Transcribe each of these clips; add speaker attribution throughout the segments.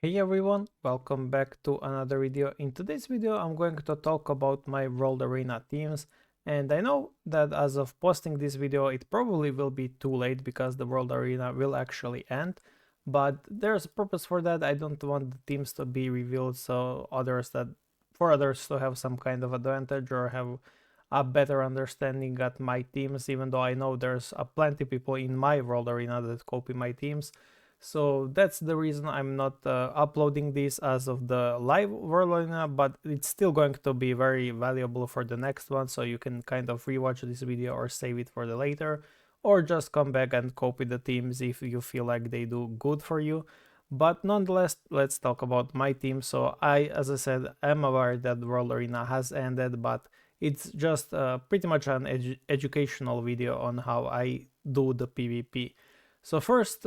Speaker 1: Hey everyone, welcome back to another video. In today's video I'm going to talk about my World Arena teams, and I know that as of posting this video it probably will be too late because the World Arena will actually end, but there's a purpose for that. I don't want the teams to be revealed so for others to have some kind of advantage or have a better understanding at my teams, even though I know there's plenty people in my World Arena that copy my teams. So that's the reason I'm not uploading this as of the live World Arena, but it's still going to be very valuable for the next one, so you can kind of rewatch this video or save it for the later, or just come back and copy the teams if you feel like they do good for you. But nonetheless, let's talk about my team. So as I said, am aware that World Arena has ended, but it's just pretty much an educational video on how I do the PvP. So first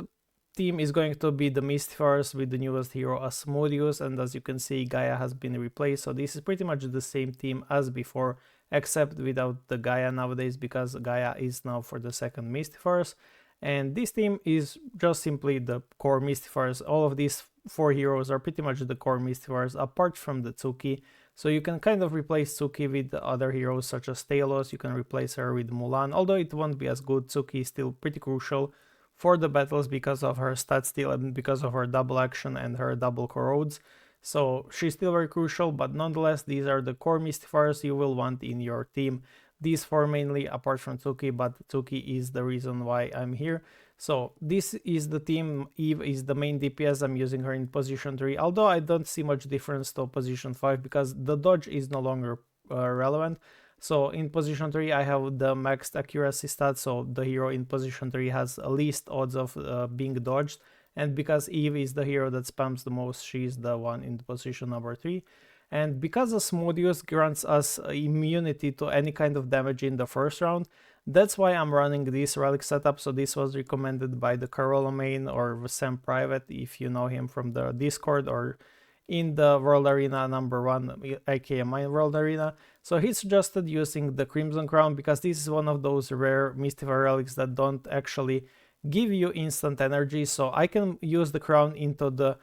Speaker 1: team is going to be the Mystifiers with the newest hero Asmodeus, and as you can see Gaia has been replaced, so this is pretty much the same team as before except without the Gaia nowadays because Gaia is now for the second Mystifiers, and this team is just simply the core Mystifiers. All of these four heroes are pretty much the core Mystifiers apart from the Tsuki, so you can kind of replace Tsuki with other heroes such as Talos, you can replace her with Mulan, although it won't be as good. Tsuki is still pretty crucial for the battles because of her stat steal and because of her double action and her double corrodes. So she's still very crucial, but nonetheless, these are the core Mystifiers you will want in your team. These four mainly, apart from Tsuki, but Tsuki is the reason why I'm here. So this is the team. Eve is the main DPS. I'm using her in position 3, although I don't see much difference to position 5 because the dodge is no longer relevant. So in position 3 I have the maxed accuracy stat, so the hero in position 3 has least odds of being dodged, and because Eve is the hero that spams the most, she's the one in position number 3. And because Asmodeus grants us immunity to any kind of damage in the first round, that's why I'm running this relic setup. So this was recommended by the Carola main or Sam Private, if you know him from the Discord or in the World Arena number 1, aka my World Arena. So he suggested using the Crimson Crown because this is one of those rare Mystifier relics that don't actually give you instant energy. So I can use the crown into the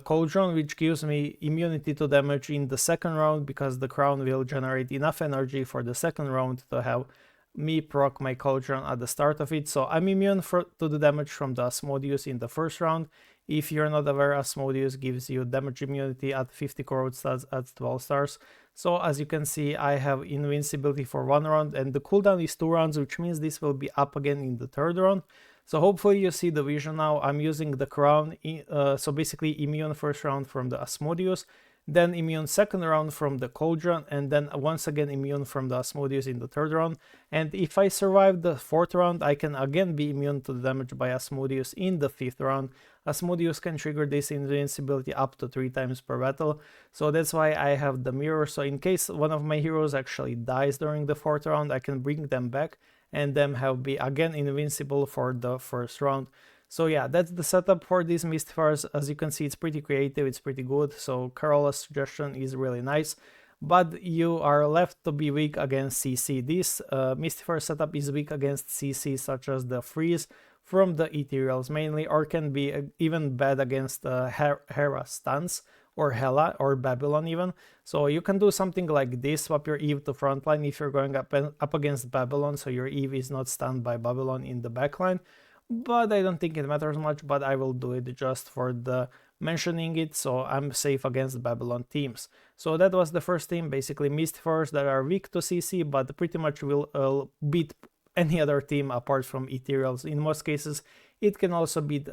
Speaker 1: cauldron, which gives me immunity to damage in the second round because the crown will generate enough energy for the second round to have me proc my cauldron at the start of it. So I'm immune to the damage from the Asmodeus in the first round. If you're not aware, Asmodeus gives you damage immunity at 50 corrode stats at 12 stars. So as you can see, I have invincibility for 1 round and the cooldown is 2 rounds, which means this will be up again in the third round. So hopefully you see the vision now. I'm using the crown, so basically immune first round from the Asmodeus, then immune second round from the cauldron, and then once again immune from the Asmodeus in the third round. And if I survive the fourth round, I can again be immune to the damage by Asmodeus in the fifth round. Asmodeus can trigger this invincibility up to 3 times per battle, so that's why I have the mirror. So in case one of my heroes actually dies during the fourth round, I can bring them back and then have be again invincible for the first round. So yeah, that's the setup for these Mystifiers. As you can see, it's pretty creative, it's pretty good, so Carola's suggestion is really nice. But you are left to be weak against CC. This Mystifier setup is weak against CC such as the Freeze from the Ethereals mainly, or can be even bad against Hera stuns, or Hela, or Babylon even. So you can do something like this, swap your Eve to frontline if you're going up against Babylon, so your Eve is not stunned by Babylon in the backline. But I don't think it matters much, but I will do it just for the mentioning it, so I'm safe against Babylon teams. So that was the first team, basically Mystifiers that are weak to CC, but pretty much will beat any other team apart from Ethereals. In most cases, it can also beat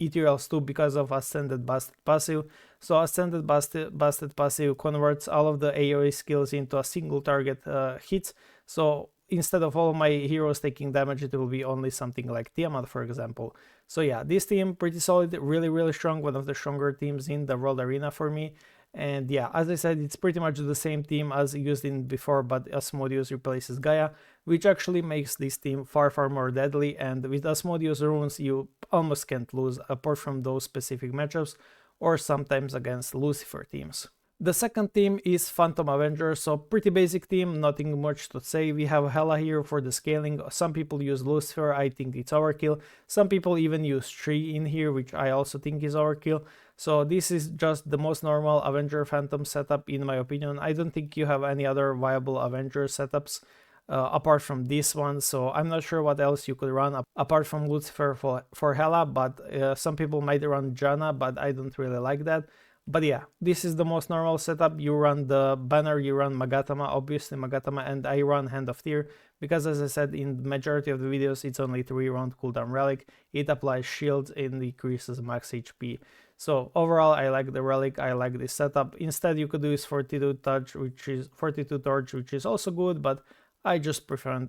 Speaker 1: Ethereals too because of Ascended Busted Passive. So Ascended Busted Passive converts all of the AoE skills into a single target hits. So instead of all my heroes taking damage, it will be only something like Tiamat, for example. So yeah, this team pretty solid, really strong, one of the stronger teams in the World Arena for me. And yeah, as I said, it's pretty much the same team as used in before, but Asmodeus replaces Gaia, which actually makes this team far more deadly, and with Asmodeus runes you almost can't lose apart from those specific matchups or sometimes against Lucifer teams. The second team is Phantom Avengers, so pretty basic team, nothing much to say. We have Hela here for the scaling. Some people use Lucifer, I think it's overkill. Some people even use Tree in here, which I also think is overkill. So this is just the most normal Avenger Phantom setup in my opinion. I don't think you have any other viable Avenger setups apart from this one, so I'm not sure what else you could run apart from Lucifer for Hela, but some people might run Janna, but I don't really like that. But yeah, this is the most normal setup. You run the banner, you run Magatama, obviously Magatama, and I run Hand of Tyr, because as I said in the majority of the videos, it's only 3-round cooldown relic. It applies shields and decreases max HP. So overall, I like the relic, I like this setup. Instead, you could do is 42 touch, which is 42 torch, which is also good, but I just prefer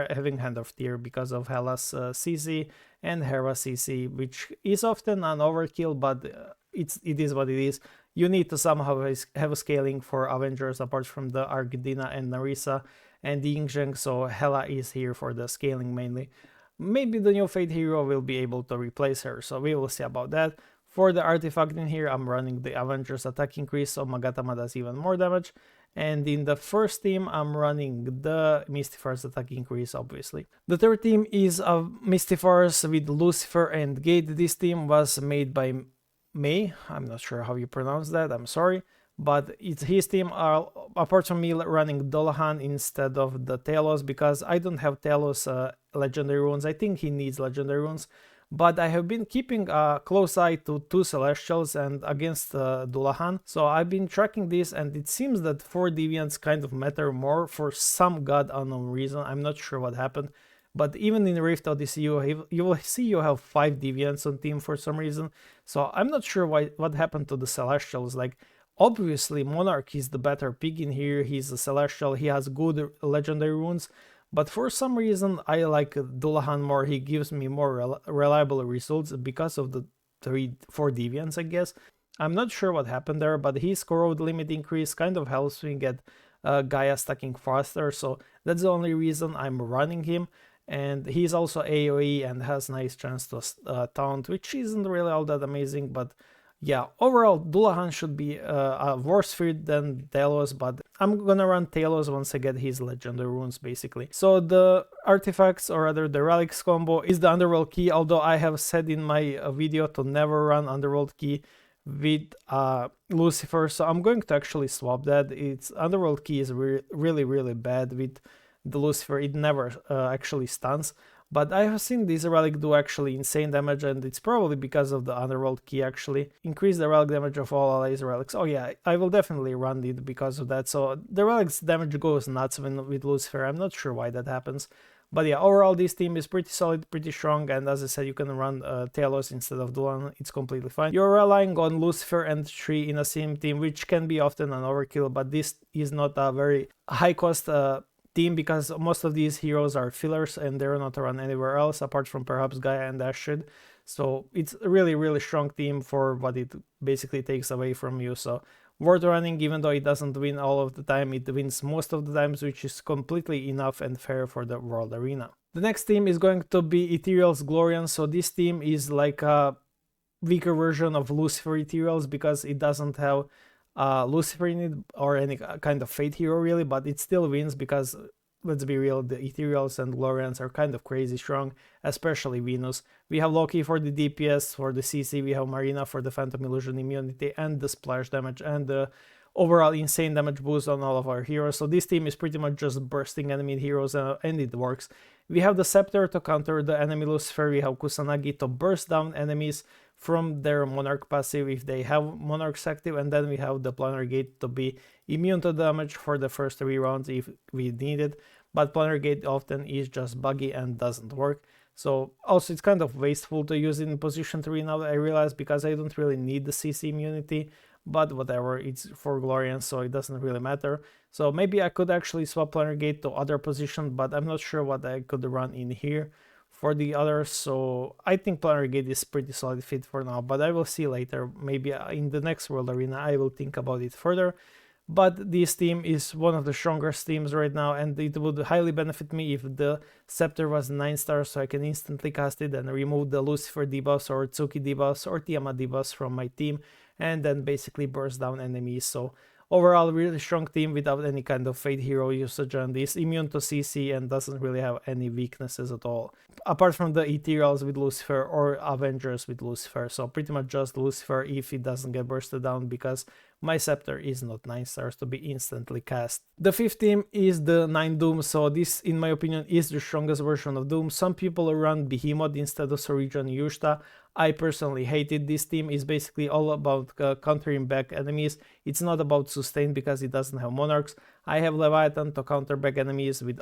Speaker 1: having Hand of Tyr because of Hela's CC and Hera's CC, which is often an overkill, but it is what it is. You need to somehow have a scaling for Avengers apart from the Argidina and Narissa and the Yingzheng, so Hela is here for the scaling mainly. Maybe the new Fate hero will be able to replace her, so we will see about that. For the artifact in here, I'm running the Avengers attack increase, so Magatama does even more damage. And in the first team, I'm running the Mystifar's attack increase, obviously. The third team is a Mystifar's with Lucifer and Gate. This team was made by May. I'm not sure how you pronounce that, I'm sorry. But it's his team, apart from me running Dolahan instead of the Talos, because I don't have Talos legendary runes. I think he needs legendary runes. But I have been keeping a close eye to 2 Celestials and against Dullahan. So I've been tracking this, and it seems that 4 Deviants kind of matter more for some god unknown reason. I'm not sure what happened. But even in Rift Odyssey, you will see you have 5 Deviants on team for some reason. So I'm not sure what happened to the Celestials. Like, obviously Monarch is the better pick in here. He's a Celestial, he has good legendary runes. But for some reason, I like Dullahan more. He gives me more reliable results because of the 4 Deviants, I guess. I'm not sure what happened there, but his corrode limit increase kind of helps me get Gaia stacking faster. So that's the only reason I'm running him. And he's also AoE and has nice chance to taunt, which isn't really all that amazing, but yeah, overall, Dullahan should be a worse fit than Talos, but I'm gonna run Talos once I get his legendary runes, basically. So the artifacts, or rather the relics combo, is the Underworld Key, although I have said in my video to never run Underworld Key with Lucifer, so I'm going to actually swap that. It's Underworld Key is really bad with the Lucifer. It never actually stuns. But I have seen this relic do actually insane damage, and it's probably because of the Underworld Key actually. Increase the relic damage of all allies relics. Oh yeah, I will definitely run it because of that. So the relic's damage goes nuts with Lucifer. I'm not sure why that happens. But yeah, overall this team is pretty solid, pretty strong, and as I said, you can run Talos instead of Dulan. It's completely fine. You're relying on Lucifer and Tree in a same team, which can be often an overkill, but this is not a very high cost team because most of these heroes are fillers and they're not run anywhere else apart from perhaps Gaia and Ashid. So it's a really strong team for what it basically takes away from you. So worth running, even though it doesn't win all of the time, it wins most of the times, which is completely enough and fair for the World Arena. The next team is going to be Ethereal's Glorian. So this team is like a weaker version of Lucifer Ethereals because it doesn't have Lucifer in it or any kind of Fate hero really, but it still wins because, let's be real, the Ethereals and Glorians are kind of crazy strong, especially Venus. We have Loki for the DPS, for the CC, we have Marina for the Phantom Illusion immunity and the splash damage and the overall insane damage boost on all of our heroes. So this team is pretty much just bursting enemy heroes and it works. We have the Scepter to counter the enemy Lucifer, we have Kusanagi to burst down enemies from their Monarch passive if they have Monarchs active, and then we have the Planar Gate to be immune to damage for the first 3 rounds if we need it, but Planar Gate often is just buggy and doesn't work. So also it's kind of wasteful to use it in position 3 now that I realize, because I don't really need the CC immunity, but whatever, it's for Glorian, so it doesn't really matter. So maybe I could actually swap Planar Gate to other position, but I'm not sure what I could run in here for the others, so I think Planar Gate is pretty solid fit for now, but I will see later. Maybe in the next World Arena I will think about it further. But this team is one of the strongest teams right now, and it would highly benefit me if the Scepter was 9 stars, so I can instantly cast it and remove the Lucifer debuffs or Tsuki debuffs or Tiamat debuffs from my team, and then basically burst down enemies. So overall really strong team without any kind of fate hero usage, and is immune to CC and doesn't really have any weaknesses at all, apart from the Ethereals with Lucifer or Avengers with Lucifer. So pretty much just Lucifer if it doesn't get bursted down, because my scepter is not 9 stars to be instantly cast. The fifth team is the 9 Doom, so this in my opinion is the strongest version of Doom. Some people run Behemoth instead of Sorija and Yushta. I personally hated this team. It's basically all about countering back enemies. It's not about sustain because it doesn't have monarchs. I have Leviathan to counter back enemies with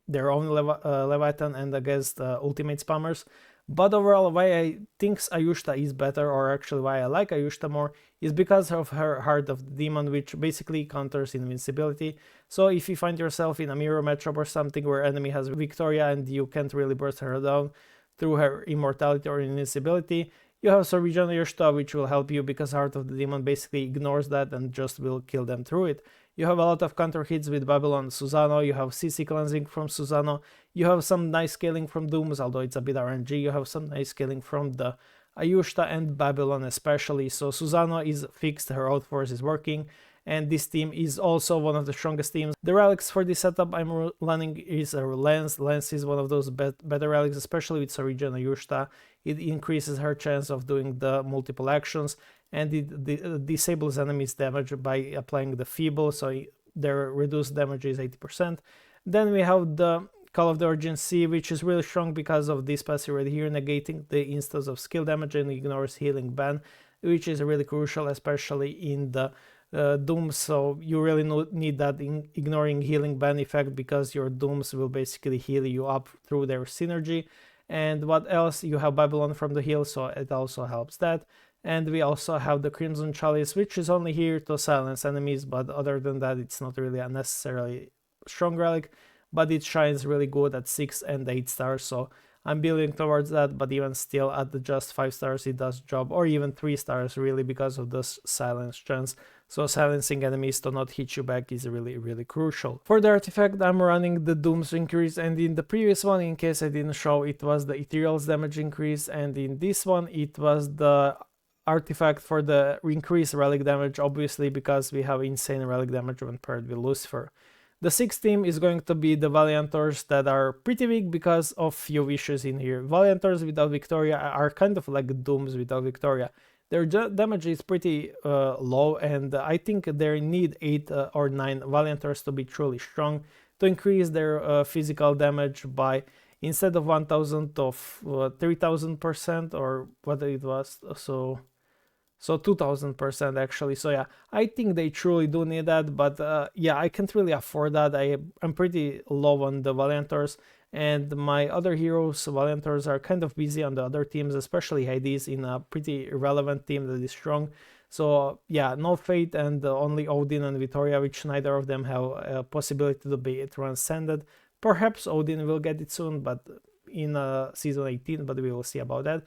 Speaker 1: their own Leviathan and against ultimate spammers. But overall, why I think Ayushta is better, or actually why I like Ayushta more, is because of her Heart of the Demon, which basically counters invincibility. So if you find yourself in a mirror matchup or something where enemy has Victoria and you can't really burst her down through her immortality or invincibility, you have Sorija Ayushta, which will help you because Heart of the Demon basically ignores that and just will kill them through it. You have a lot of counter hits with Babylon Susano, you have CC cleansing from Susano, you have some nice scaling from Dooms, although it's a bit RNG, you have some nice scaling from the Ayushta and Babylon especially, so Susano is fixed, her outforce is working, and this team is also one of the strongest teams. The relics for this setup I'm running is a Lance. Lance is one of those better relics, especially with Sorija and Ayushta. It increases her chance of doing the multiple actions, and it disables enemies' damage by applying the Feeble, so their reduced damage is 80%. Then we have the Call of the Urgency, which is really strong because of this passive right here, negating the instance of skill damage and ignores healing ban, which is really crucial, especially in the Dooms, so you really need that in ignoring healing ban effect, because your Dooms will basically heal you up through their synergy. And what else? You have Babylon from the heal, so it also helps that. And we also have the Crimson Chalice, which is only here to silence enemies, but other than that it's not really a necessarily strong relic, but it shines really good at 6 and 8 stars, so I'm building towards that. But even still, at the just 5 stars it does job, or even 3 stars really, because of the silence chance. So silencing enemies to not hit you back is really crucial. For the artifact, I'm running the Doom's increase, and in the previous one, in case I didn't show, it was the Ethereal's damage increase, and in this one it was the artifact for the increased relic damage, obviously because we have insane relic damage when paired with Lucifer. The sixth team is going to be the Valiantors, that are pretty weak because of few issues in here. Valiantors without Victoria are kind of like Dooms without Victoria. Their damage is pretty low, and I think they need 8 or 9 Valiantors to be truly strong, to increase their physical damage by, instead of 1000 of 3000%, or what it was, so 2000% actually. So yeah, I think they truly do need that, but yeah, I can't really afford that. I'm pretty low on the Valiantors, and my other heroes, Valiantors, are kind of busy on the other teams, especially Hades in a pretty irrelevant team that is strong. So yeah, no Fate and only Odin and Vittoria, which neither of them have a possibility to be transcended. Perhaps Odin will get it soon, but in season 18, but we will see about that.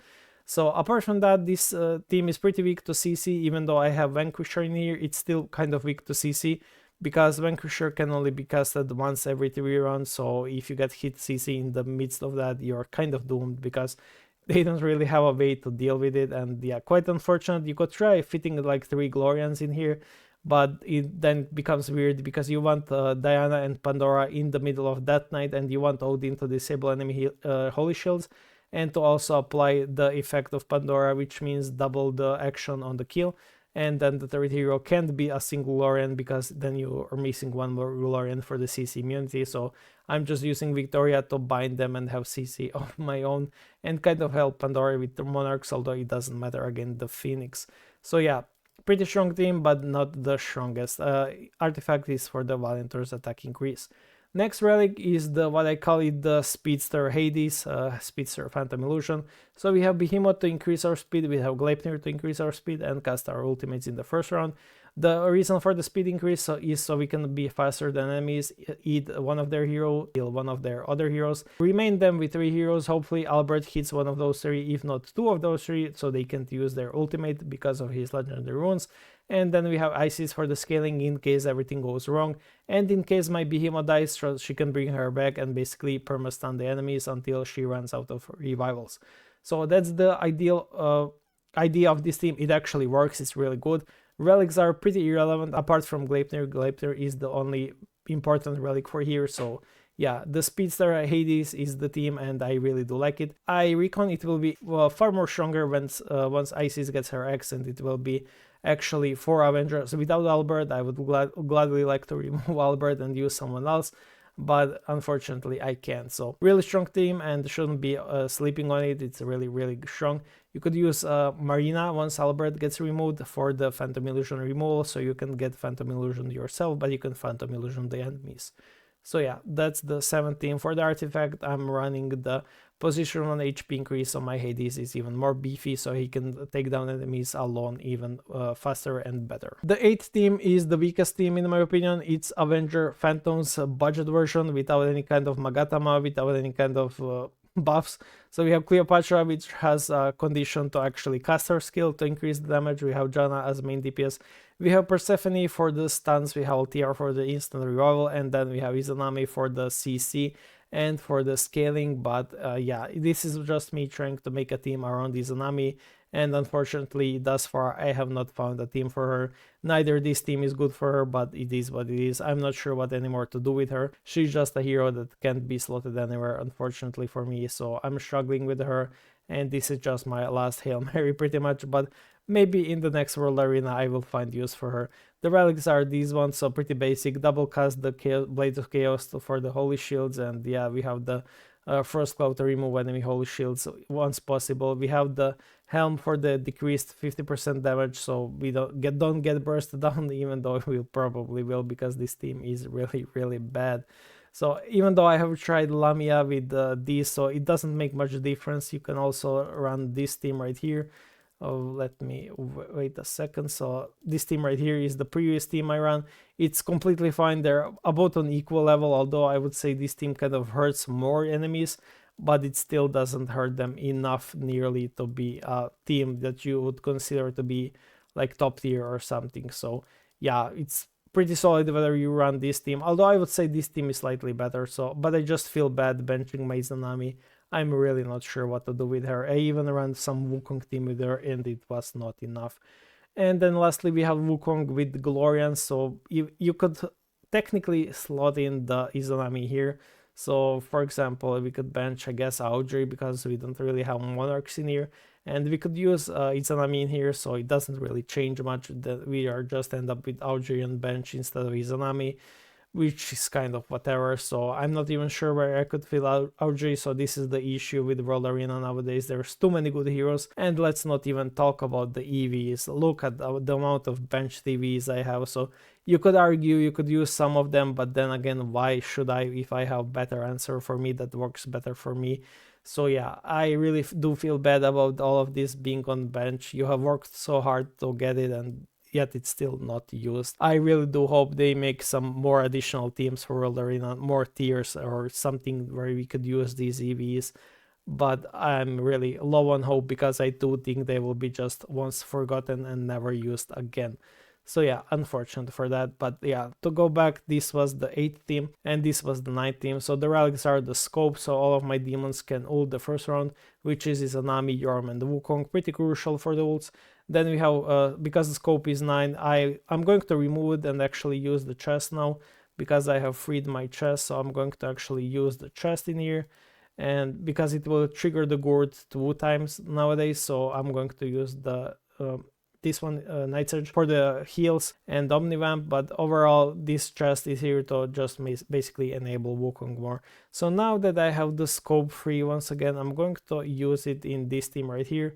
Speaker 1: So apart from that, this team is pretty weak to CC. Even though I have Vanquisher in here, it's still kind of weak to CC, because Vanquisher can only be casted once every 3 rounds, so if you get hit CC in the midst of that, you're kind of doomed, because they don't really have a way to deal with it. And yeah, quite unfortunate. You could try fitting like 3 Glorians in here, but it then becomes weird, because you want Diana and Pandora in the middle of that night, and you want Odin to disable enemy Holy Shields, and to also apply the effect of Pandora, which means double the action on the kill. And then the third hero can't be a single Glorian, because then you are missing 1 more Glorian for the CC immunity. So I'm just using Victoria to bind them and have CC of my own, and kind of help Pandora with the Monarchs, although it doesn't matter against the Phoenix. So yeah, pretty strong team, but not the strongest. Artifact is for the Valiantors attack increase. Next relic is the, what I call it, the Speedster Hades, Speedster Phantom Illusion. So we have Behemoth to increase our speed, we have Gleipnir to increase our speed and cast our ultimates in the first round. The reason for the speed increase is so we can be faster than enemies, eat one of their heroes, kill one of their other heroes, remain them with 3 heroes. Hopefully Albert hits one of those 3, if not 2 of those 3, so they can't use their ultimate because of his legendary runes. And then we have Isis for the scaling in case everything goes wrong, and in case my Behemoth dies, so she can bring her back and basically perma-stun the enemies until she runs out of revivals. So that's the ideal idea of this team. It actually works, it's really good. relics are pretty irrelevant apart from Gleipnir. Gleipnir is the only important relic for here, so yeah, the Speedster Hades is the team and I really do like it. I reckon it will be far more stronger once Isis gets her X, and it will be actually 4 Avengers. Without Albert, I would gladly like to remove Albert and use someone else, but unfortunately I can't. So really strong team and shouldn't be sleeping on it. It's really strong. You could use Marina once Albert gets removed for the Phantom Illusion removal, so you can get Phantom Illusion yourself, but you can Phantom Illusion the enemies. So yeah, that's the 17. For the artifact, I'm running the position on HP increase, so my Hades is even more beefy, so he can take down enemies alone even faster and better. The 8th team is the weakest team in my opinion. It's Avenger Phantom's budget version without any kind of Magatama, without any kind of buffs. So we have Cleopatra, which has a condition to actually cast her skill to increase the damage. We have Jana as main DPS. We have Persephone for the stuns, we have Altair for the instant revival, and then we have Izanami for the CC and for the scaling. But yeah, this is just me trying to make a team around Izanami, and unfortunately thus far I have not found a team for her. Neither this team is good for her, but it is what it is. I'm not sure what anymore to do with her. She's just a hero that can't be slotted anywhere, unfortunately for me, so I'm struggling with her, and this is just my last Hail Mary pretty much. But maybe in the next World Arena I will find use for her. The relics are these ones, so pretty basic. Double cast the Blades of Chaos for the Holy Shields, and yeah, we have the First Cloud to remove enemy Holy Shields once possible. We have the Helm for the decreased 50% damage, so we don't get bursted down, even though we probably will, because this team is really bad. So even though I have tried Lamia with these, so it doesn't make much difference. You can also run this team right here. Oh, let me wait a second. So this team right here is the previous team I ran. It's completely fine. They're about on equal level, although I would say this team kind of hurts more enemies, but it still doesn't hurt them enough nearly to be a team that you would consider to be like top tier or something. So yeah, it's pretty solid whether you run this team, although I would say this team is slightly better. So, but I just feel bad benching my Izanami. I'm really not sure what to do with her. I even ran some Wukong team with her and it was not enough. And then lastly we have Wukong with Glorians, so you could technically slot in the Izanami here. So for example, we could bench, I guess, Audrey, because we don't really have Monarchs in here. And we could use Izanami in here, so it doesn't really change much. That we are just end up with Audrey on bench instead of Izanami, which is kind of whatever. So I'm not even sure where I could fill out Audrey, so this is the issue with World Arena nowadays. There's too many good heroes, and let's not even talk about the EVs. Look at the amount of benched EVs I have. So you could argue you could use some of them, but then again, why should I if I have better answer for me that works better for me? So yeah, I really do feel bad about all of this being on bench. You have worked so hard to get it, and yet it's still not used. I really do hope they make some more additional teams for World Arena, more tiers or something where we could use these EVs. But I'm really low on hope, because I do think they will be just once forgotten and never used again. So yeah, unfortunate for that. But yeah, to go back, this was the 8th team and this was the 9th team. So the relics are the scope, so all of my demons can ult the first round, which is Izanami, Yorm, and the Wukong. Pretty crucial for the ults. Then we have, because the scope is 9, I'm going to remove it and actually use the chest now, because I have freed my chest. So I'm going to actually use the chest in here, and because it will trigger the gourd 2 times nowadays, so I'm going to use the this one, Night Surge, for the heals and Omnivamp. But overall this chest is here to just basically enable Wukong more. So now that I have the scope free once again, I'm going to use it in this team right here.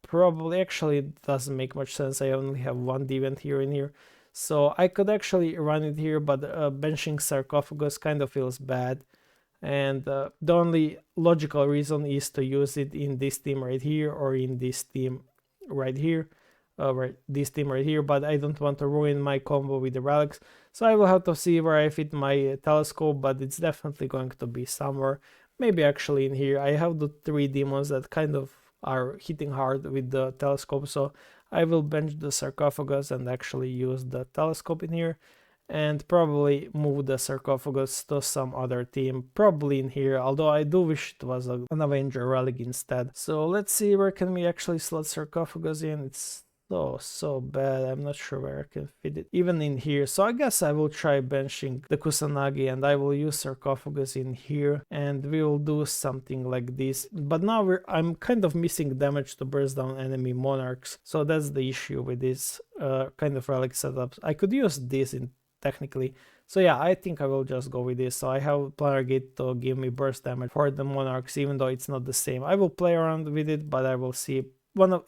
Speaker 1: Probably, actually, it doesn't make much sense. I only have one Deviant here in here, so I could actually run it here, but benching Sarcophagus kind of feels bad. And the only logical reason is to use it in this team right here, or in this team right here. This team right here, but I don't want to ruin my combo with the relics, so I will have to see where I fit my telescope, but it's definitely going to be somewhere, maybe actually in here. I have the 3 demons that kind of are hitting hard with the telescope, so I will bench the Sarcophagus and actually use the telescope in here, and probably move the Sarcophagus to some other team, probably in here, although I do wish it was an Avenger relic instead. So let's see, where can we actually slot Sarcophagus in? It's so bad. I'm not sure where I can fit it even in here. So I guess I will try benching the Kusanagi and I will use sarcophagus in here and we will do something like this. But now I'm kind of missing damage to burst down enemy monarchs, so that's the issue with this kind of relic setups. I could use this in technically. So yeah, I think I will just go with this. So I have Planar Gate to give me burst damage for the monarchs, even though it's not the same. I will play around with it, but I will see.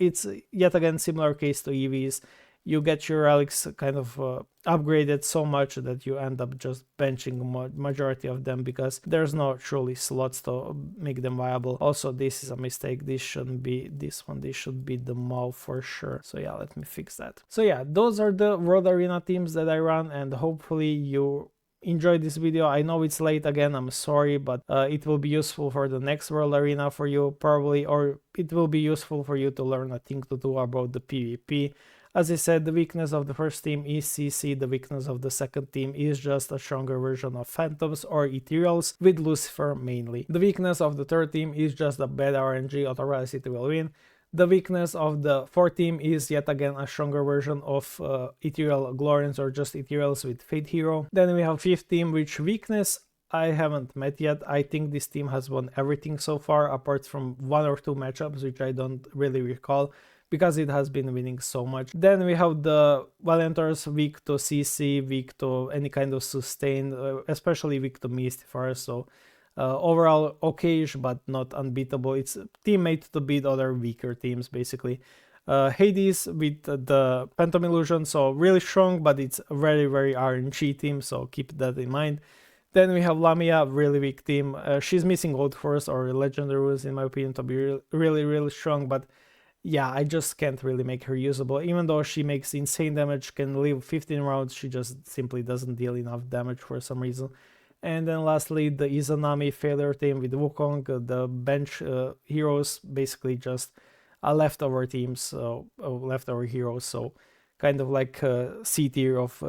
Speaker 1: It's yet again similar case to EVs. You get your relics kind of upgraded so much that you end up just benching majority of them because there's no truly slots to make them viable. Also, this is a mistake. This shouldn't be this one. This should be the Mao for sure. So yeah, let me fix that. So yeah, those are the World Arena teams that I run, and hopefully you enjoyed this video. I know it's late again, I'm sorry, but it will be useful for the next World Arena for you probably, or it will be useful for you to learn a thing to do about the PvP. As I said, the weakness of the first team is CC, the weakness of the second team is just a stronger version of Phantoms or Ethereals, with Lucifer mainly. The weakness of the third team is just a bad RNG, otherwise it will win. The weakness of the fourth team is yet again a stronger version of Ethereal Glorians or just Ethereals with Fate Hero. Then we have fifth team, which weakness I haven't met yet. I think this team has won everything so far apart from 1 or 2 matchups, which I don't really recall, because it has been winning so much. Then we have the Valiantors, weak to CC, weak to any kind of sustain, especially weak to Mystifier, so overall okay-ish, but not unbeatable. It's a teammate to beat other weaker teams, basically. Hades with the Phantom Illusion, so really strong, but it's a very, very RNG team, so keep that in mind. Then we have Lamia, really weak team. She's missing Old Force or Legendary Rules, in my opinion, to be really, really strong, but yeah, I just can't really make her usable. Even though she makes insane damage, can live 15 rounds, she just simply doesn't deal enough damage for some reason. And then lastly, the Izanami failure team with Wukong, the bench heroes, basically just leftover teams, leftover heroes, so kind of like C tier of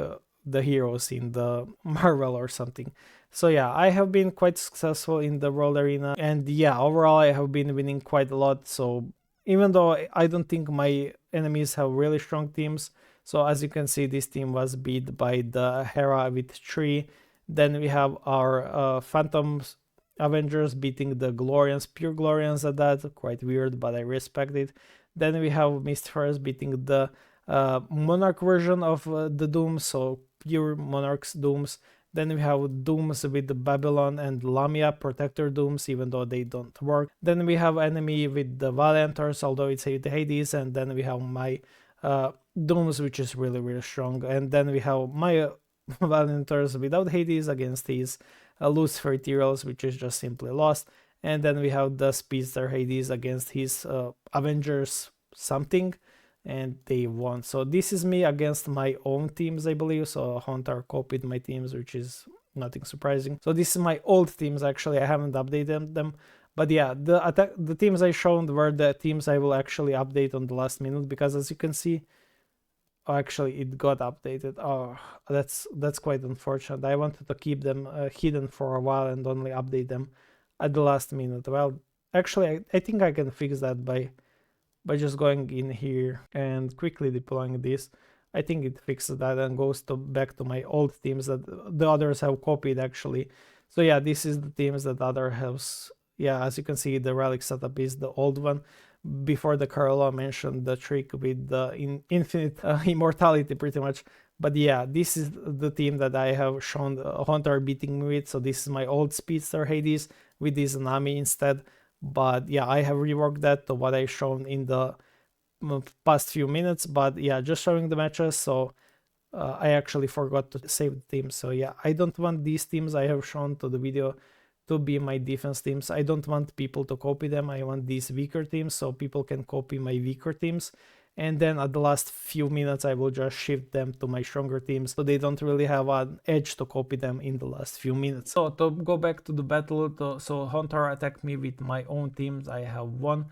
Speaker 1: the heroes in the Marvel or something. So yeah, I have been quite successful in the World Arena, and yeah, overall I have been winning quite a lot, so even though I don't think my enemies have really strong teams. So as you can see, this team was beat by the Hera with 3. Then we have our Phantoms Avengers beating the Glorians, pure Glorians at that. Quite weird, but I respect it. Then we have Mistfires beating the Monarch version of the Doom, so pure Monarch's Dooms. Then we have Dooms with the Babylon and Lamia, Protector Dooms, even though they don't work. Then we have enemy with the Valiantors, although it's the Hades, and then we have my Dooms, which is really, really strong. And then we have my Valiantors without Hades against his Lucifer Ethereals, which is just simply lost. And then we have the Speedster Hades against his Avengers something, and they won. So this is me against my own teams, I believe. So Hunter copied my teams, which is nothing surprising. So this is my old teams, actually. I haven't updated them. But yeah, the teams I showed were the teams I will actually update on the last minute, because as you can see, actually it got updated. Oh, that's quite unfortunate. I wanted to keep them hidden for a while and only update them at the last minute. Well, actually, I think I can fix that by just going in here and quickly deploying this. I think it fixes that and goes back to my old teams that the others have copied, actually. So yeah, this is the teams that other has. Yeah, as you can see, the relic setup is the old one. Before the Carola mentioned the trick with the infinite immortality, pretty much. But yeah, this is the team that I have shown Hunter beating me with. So this is my old Speedster Hades with this Nami instead. But yeah, I have reworked that to what I shown in the past few minutes. But yeah, just showing the matches. So I actually forgot to save the teams. So yeah, I don't want these teams I have shown to the video to be my defense teams. I don't want people to copy them. I want these weaker teams so people can copy my weaker teams. And then at the last few minutes, I will just shift them to my stronger teams so they don't really have an edge to copy them in the last few minutes. So to go back to the battle, so Hunter attacked me with my own teams. I have won.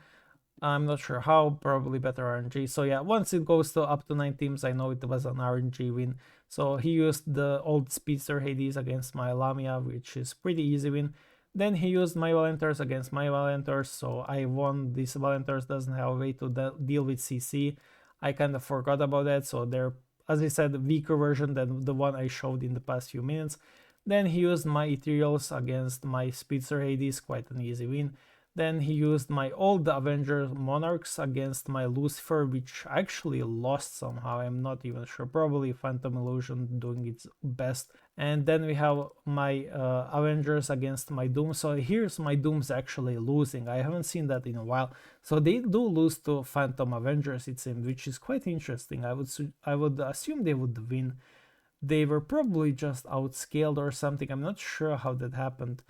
Speaker 1: I'm not sure how, probably better RNG. So yeah, once it goes to up to 9 teams, I know it was an RNG win. So he used the old Speedster Hades against my Lamia, which is pretty easy win. Then he used my Valiantors against my Valiantors, so I won. This Valiantors doesn't have a way to deal with CC. I kind of forgot about that, so they're, as I said, weaker version than the one I showed in the past few minutes. Then he used my Ethereals against my Spitzer Hades, quite an easy win. Then he used my old Avenger Monarchs against my Lucifer, which actually lost somehow. I'm not even sure. Probably Phantom Illusion doing its best. And then we have my Avengers against my Doom. So here's my Dooms actually losing. I haven't seen that in a while. So they do lose to Phantom Avengers, it seems, which is quite interesting. I would assume they would win. They were probably just outscaled or something. I'm not sure how that happened.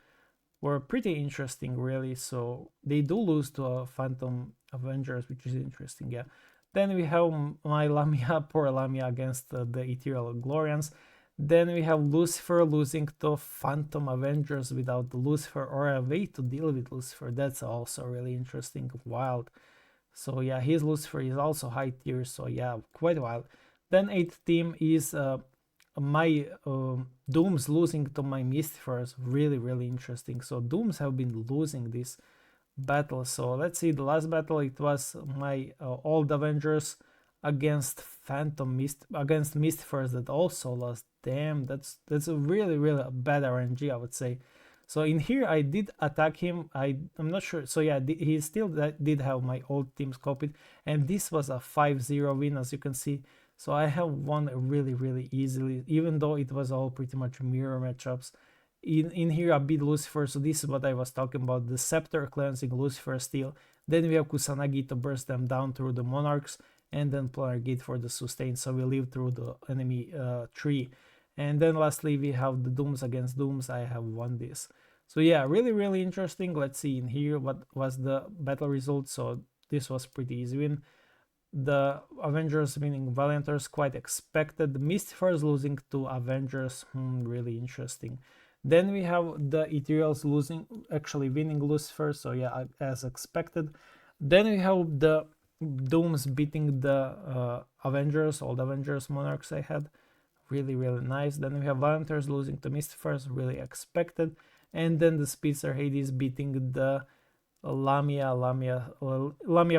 Speaker 1: Were pretty interesting, really. So they do lose to a Phantom Avengers, which is interesting, yeah. Then we have my Lamia, poor Lamia, against the Ethereal Glorians. Then we have Lucifer losing to Phantom Avengers without Lucifer, or a way to deal with Lucifer. That's also really interesting, wild. So yeah, his Lucifer is also high tier, so yeah, quite wild. Then 8th team is my Dooms losing to my Mystifers. Really interesting. So Dooms have been losing this battle. So let's see, the last battle, it was my old Avengers against against Mystifers that also lost. Damn, that's a really bad RNG, I would say. So in here I did attack him. I'm not sure. So yeah, he still did have my old teams copied, and this was a 5-0 win, as you can see. So I have won really easily, even though it was all pretty much mirror matchups. In here I beat Lucifer, so this is what I was talking about, the Scepter cleansing Lucifer Steel. Then we have Kusanagi to burst them down through the Monarchs, and then Planar Gate for the sustain, so we live through the enemy tree. And then lastly we have the Dooms against Dooms. I have won this. So yeah, really interesting. Let's see in here what was the battle result. So this was pretty easy win. The Avengers winning Valianters, quite expected. The Mystifers losing to Avengers, really interesting. Then we have the Ethereals actually winning Lucifer, so yeah, as expected. Then we have the Dooms beating the Avengers, old Avengers Monarchs I had. Really nice. Then we have Valianters losing to Mystifers, really expected. And then the Spitzer Hades beating the Lamia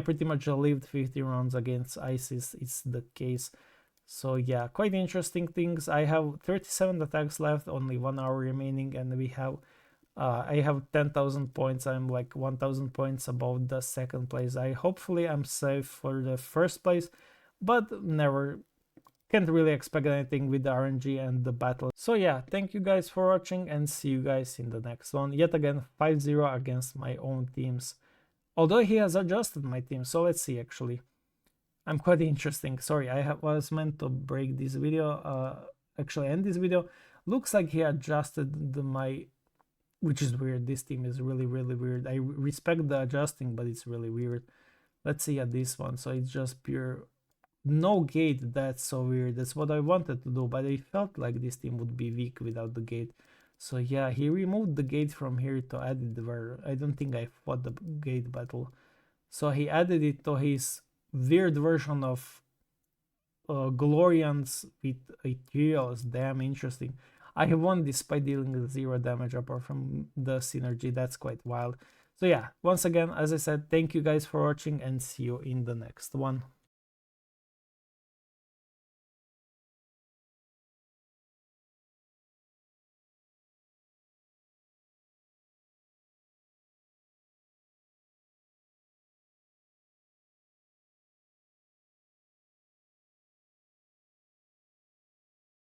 Speaker 1: pretty much lived 50 rounds against Isis. It's the case. So yeah, quite interesting things. I have 37 attacks left, only 1 hour remaining, and we have I have 10,000 points. I'm like 1,000 points above the second place. Hopefully I'm safe for the first place, but never can't really expect anything with the RNG and the battle. So yeah, thank you guys for watching, and see you guys in the next one. Yet again, 5-0 against my own teams. Although he has adjusted my team, so let's see actually. I'm quite interesting. Sorry, was meant to break this video, actually end this video. Looks like he adjusted my, which is weird. This team is really weird. I respect the adjusting, but it's really weird. Let's see at this one. So it's just pure no gate. That's so weird. That's what I wanted to do, but I felt like this team would be weak without the gate. So yeah, he removed the gate from here to add it where I don't think I fought the gate battle. So he added it to his weird version of Glorians with Ethereals. Damn interesting. I have won despite dealing 0 damage apart from the synergy. That's quite wild. So yeah, once again, as I said, thank you guys for watching, and see you in the next one.